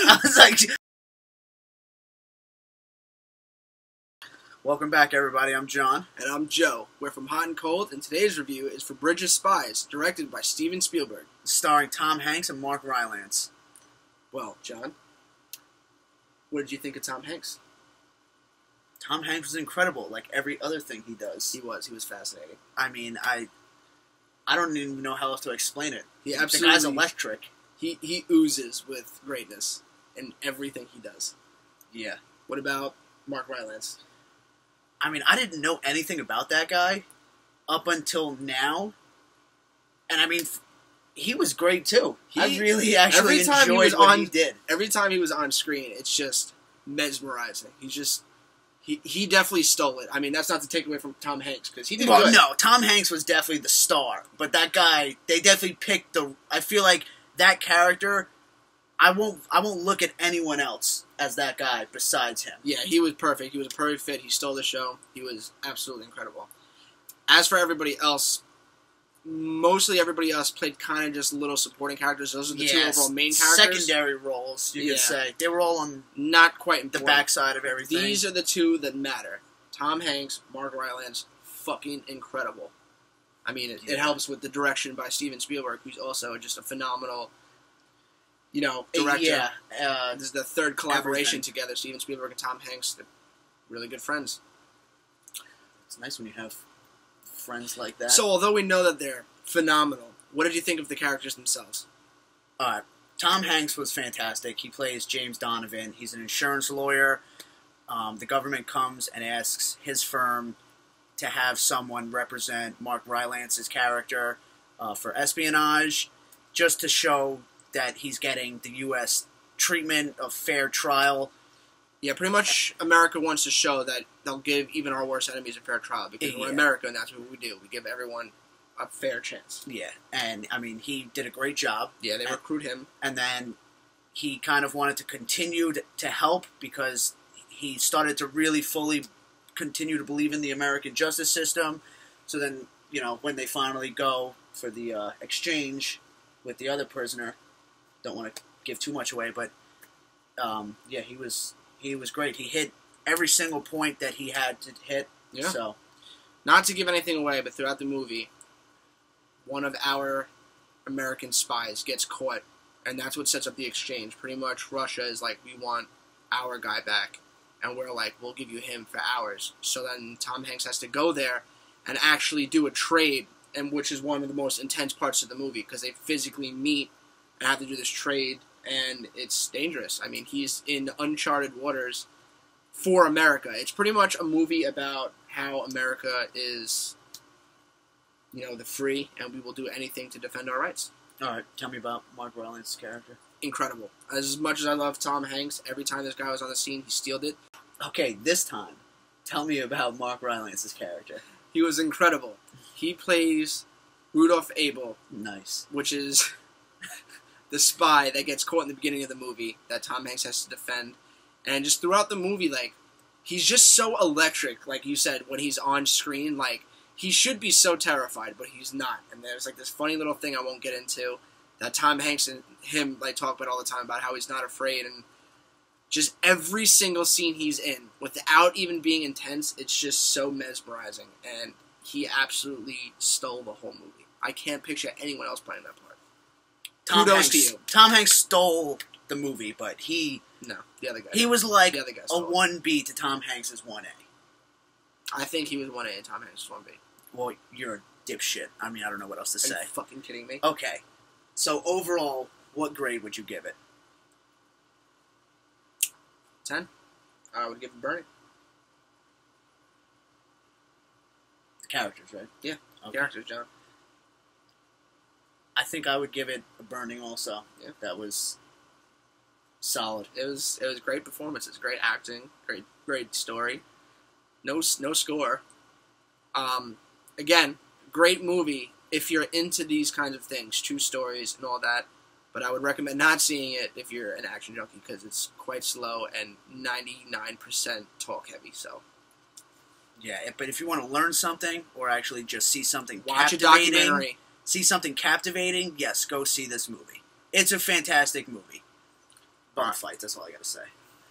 I was like... Welcome back, everybody. I'm John. And I'm Joe. We're from Hot and Cold, and today's review is for Bridge of Spies, directed by Steven Spielberg. Starring Tom Hanks and Mark Rylance. Well, John, what did you think of Tom Hanks? Tom Hanks was incredible, like every other thing he does. He was fascinating. I mean, I don't even know how else to explain it. He The guy's electric. He oozes with greatness in everything he does. Yeah. What about Mark Rylance? I mean, I didn't know anything about that guy up until now. And I mean, he was great too. I really actually enjoyed what he did. Every time he was on screen, it's just mesmerizing. He definitely stole it. I mean, that's not to take away from Tom Hanks, because he did good. No, Tom Hanks was definitely the star. But that guy, they definitely picked the... I feel like that character... I won't look at anyone else as that guy besides him. Yeah, he was perfect. He was a perfect fit. He stole the show. He was absolutely incredible. As for everybody else, mostly everybody else played kind of just little supporting characters. Those are the two overall main characters. Secondary roles, you could say. They were all on not quite important. The backside of everything. These are the two that matter. Tom Hanks, Mark Rylance, fucking incredible. I mean, it helps with the direction by Steven Spielberg, who's also just a phenomenal... director. Yeah. This is the third collaboration together. Steven Spielberg and Tom Hanks, they're really good friends. It's nice when you have friends like that. So, although we know that they're phenomenal, what did you think of the characters themselves? Tom Hanks was fantastic. He plays James Donovan. He's an insurance lawyer. The government comes and asks his firm to have someone represent Mark Rylance's character for espionage, just to show that he's getting the U.S. treatment of fair trial. Yeah, pretty much America wants to show that they'll give even our worst enemies a fair trial, because we're America and that's what we do. We give everyone a fair chance. Yeah, and I mean, he did a great job. Yeah, they recruit him. And then he kind of wanted to continue to help, because he started to really fully continue to believe in the American justice system. So then, when they finally go for the exchange with the other prisoner, don't want to give too much away, but yeah, he was great. He hit every single point that he had to hit. Yeah. So, not to give anything away, but throughout the movie, one of our American spies gets caught, and that's what sets up the exchange. Pretty much, Russia is like, we want our guy back, and we're like, we'll give you him for ours. So then Tom Hanks has to go there and actually do a trade, and which is one of the most intense parts of the movie, because they physically meet and have to do this trade, and it's dangerous. I mean, he's in uncharted waters for America. It's pretty much a movie about how America is, the free, and we will do anything to defend our rights. All right, tell me about Mark Rylance's character. Incredible. As much as I love Tom Hanks, every time this guy was on the scene, he stealed it. Okay, this time, tell me about Mark Rylance's character. He was incredible. He plays Rudolph Abel. Nice. Which is... the spy that gets caught in the beginning of the movie that Tom Hanks has to defend. And just throughout the movie, he's just so electric, like you said, when he's on screen. He should be so terrified, but he's not. And there's, this funny little thing I won't get into that Tom Hanks and him, talk about all the time, about how he's not afraid. And just every single scene he's in, without even being intense, it's just so mesmerizing. And he absolutely stole the whole movie. I can't picture anyone else playing that part. Kudos to you. Tom Hanks stole the movie, but no, the other guy. He was like a 1B to Tom Hanks' 1A. I think he was 1A and Tom Hanks was 1B. Well, you're a dipshit. I mean, I don't know what else to say. Are you fucking kidding me? Okay. So, overall, what grade would you give it? 10. I would give it burning. The characters, right? Yeah, okay. Characters, John. I think I would give it a burning also. Yeah. That was solid. It was great performances, great acting, great story. No score. Again, great movie if you're into these kinds of things, true stories and all that. But I would recommend not seeing it if you're an action junkie, because it's quite slow and 99% talk heavy. So. Yeah, but if you want to learn something or actually just see something watch a documentary. See something captivating, yes, go see this movie. It's a fantastic movie. bum fights. That's all I gotta say.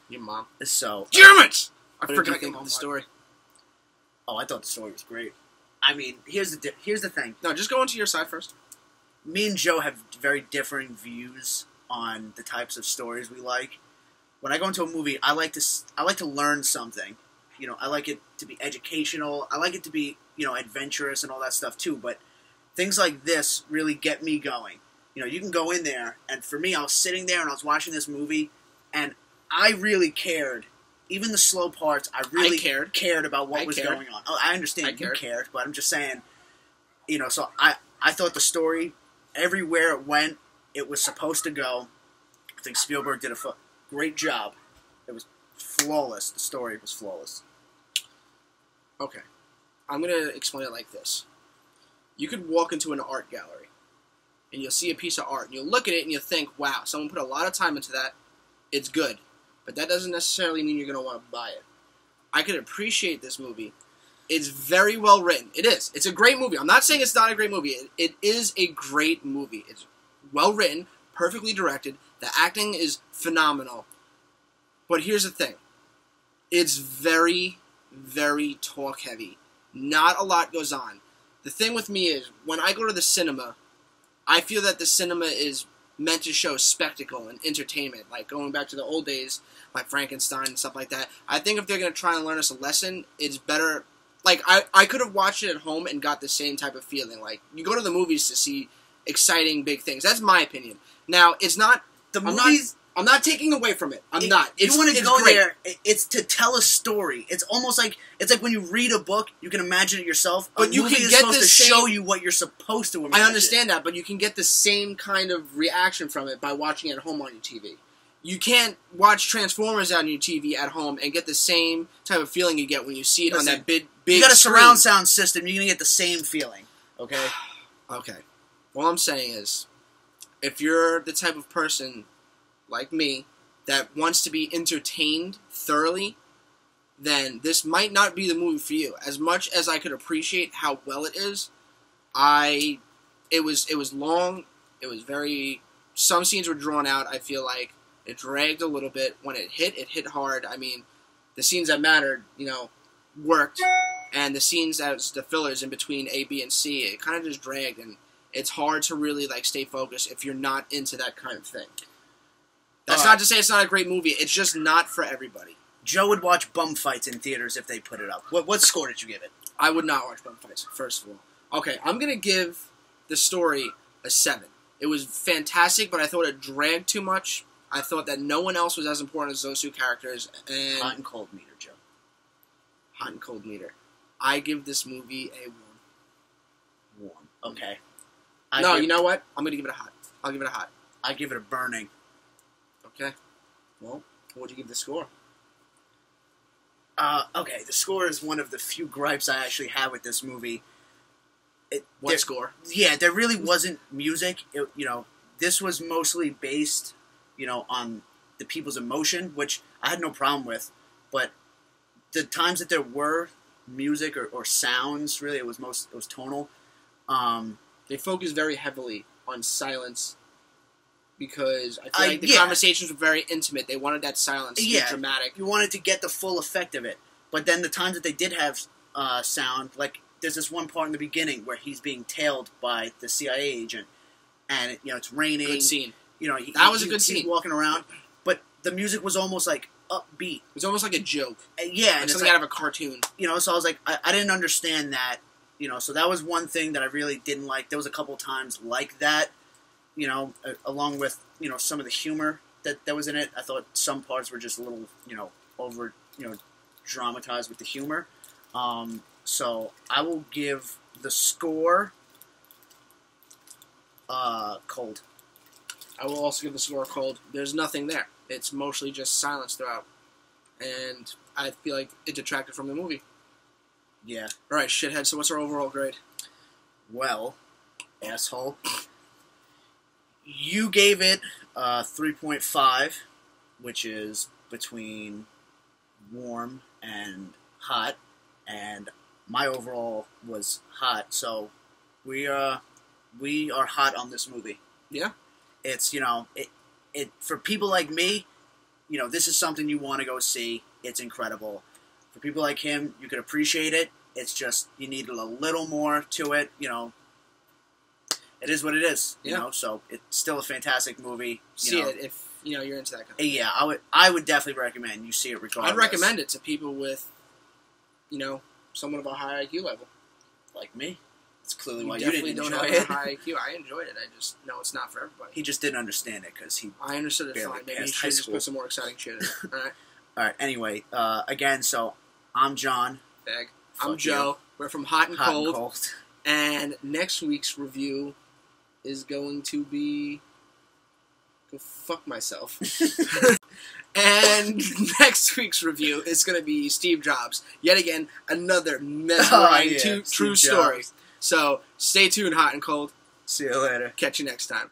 Your mom. So. Damn it! I what did forgot you think about of the the story. Oh, I thought the story was great. I mean, here's the thing. No, just go into your side first. Me and Joe have very differing views on the types of stories we like. When I go into a movie, I like to learn something. You know, I like it to be educational. I like it to be, you know, adventurous and all that stuff too. But things like this really get me going. You know, you can go in there, and for me, I was sitting there and I was watching this movie, and I really cared. Even the slow parts, I really cared about what was going on. Oh, I understand you cared, but I'm just saying, you know, so I thought the story, everywhere it went, it was supposed to go. I think Spielberg did a great job. It was flawless. The story was flawless. Okay. I'm going to explain it like this. You could walk into an art gallery, and you'll see a piece of art, and you'll look at it, and you'll think, wow, someone put a lot of time into that. It's good. But that doesn't necessarily mean you're going to want to buy it. I could appreciate this movie. It's very well written. It is. It's a great movie. I'm not saying it's not a great movie. It is a great movie. It's well written, perfectly directed. The acting is phenomenal. But here's the thing. It's very, very talk heavy. Not a lot goes on. The thing with me is, when I go to the cinema, I feel that the cinema is meant to show spectacle and entertainment. Like, going back to the old days, like Frankenstein and stuff like that. I think if they're going to try and learn us a lesson, it's better. Like, I could have watched it at home and got the same type of feeling. Like, you go to the movies to see exciting, big things. That's my opinion. Now, it's not... The movies... I'm not taking away from it. I'm not. You want to go there, it's to tell a story. It's almost like... It's like when you read a book, you can imagine it yourself. But you can get the same... show you what you're supposed to imagine. I understand that, but you can get the same kind of reaction from it by watching it at home on your TV. You can't watch Transformers on your TV at home and get the same type of feeling you get when you see it on that big You got a screen. surround sound system, you're going to get the same feeling. Okay? Okay. All I'm saying is, if you're the type of person, like me, that wants to be entertained thoroughly, then this might not be the movie for you. As much as I could appreciate how well it is, it was long, it was very... Some scenes were drawn out, I feel like. It dragged a little bit. When it hit hard. I mean, the scenes that mattered, you know, worked. And the scenes that was the fillers in between A, B, and C, it kind of just dragged. And it's hard to really, like, stay focused if you're not into that kind of thing. That's not to say it's not a great movie. It's just not for everybody. Joe would watch bum fights in theaters if they put it up. What score did you give it? I would not watch bum fights, first of all. Okay, I'm going to give the story a 7. It was fantastic, but I thought it dragged too much. I thought that no one else was as important as those two characters. And hot and cold meter, Joe. Hot and cold meter. I give this movie a 1. 1. Okay. You know what? I'm going to give it a hot. I'll give it a hot. I give it a burning. Okay. Well, what would you give the score? Okay, the score is one of the few gripes I actually have with this movie. What score? Yeah, there really wasn't music. You know, this was mostly based, you know, on the people's emotion, which I had no problem with. But the times that there were music or sounds, really, it was tonal. They focused very heavily on silence because I feel like the conversations were very intimate. They wanted that silence to be dramatic. You wanted to get the full effect of it. But then the times that they did have sound, like there's this one part in the beginning where he's being tailed by the CIA agent, and you know it's raining. Good scene. You know, that was a good scene. He's walking around, but the music was almost like upbeat. It was almost like a joke. Yeah, like something out of a cartoon. You know, so I was like, I didn't understand that. You know, so that was one thing that I really didn't like. There was a couple times like that. You know, along with you know some of the humor that was in it. I thought some parts were just a little over dramatized with the humor. So I will give the score cold. I will also give the score cold. There's nothing there. It's mostly just silence throughout. And I feel like it detracted from the movie. Yeah. Alright, shithead, so what's our overall grade? Well, asshole. You gave it 3.5, which is between warm and hot, and my overall was hot, so we are hot on this movie. Yeah. It's, it for people like me, this is something you want to go see. It's incredible. For people like him, you could appreciate it. It's just you need a little more to it. It is what it is. So it's still a fantastic movie. See it if you're into that kind of thing. Yeah, I would definitely recommend you see it regardless. I'd recommend it to people with, somewhat of a high IQ level. Like me. That's clearly why you definitely didn't don't enjoy have it. a high IQ. I enjoyed it. I just know it's not for everybody. He just didn't understand it because I understood it barely fine. Maybe he passed should high just school. put some more exciting shit in it. All right. All right. Anyway, again, so I'm John. Bag. I'm Fuck Joe. We're from Hot and Hot Cold. and cold. And next week's review is going to be... Go fuck myself. And next week's review is going to be Steve Jobs. Yet again, another mesmerizing true story. So stay tuned, Hot and Cold. See you later. Catch you next time.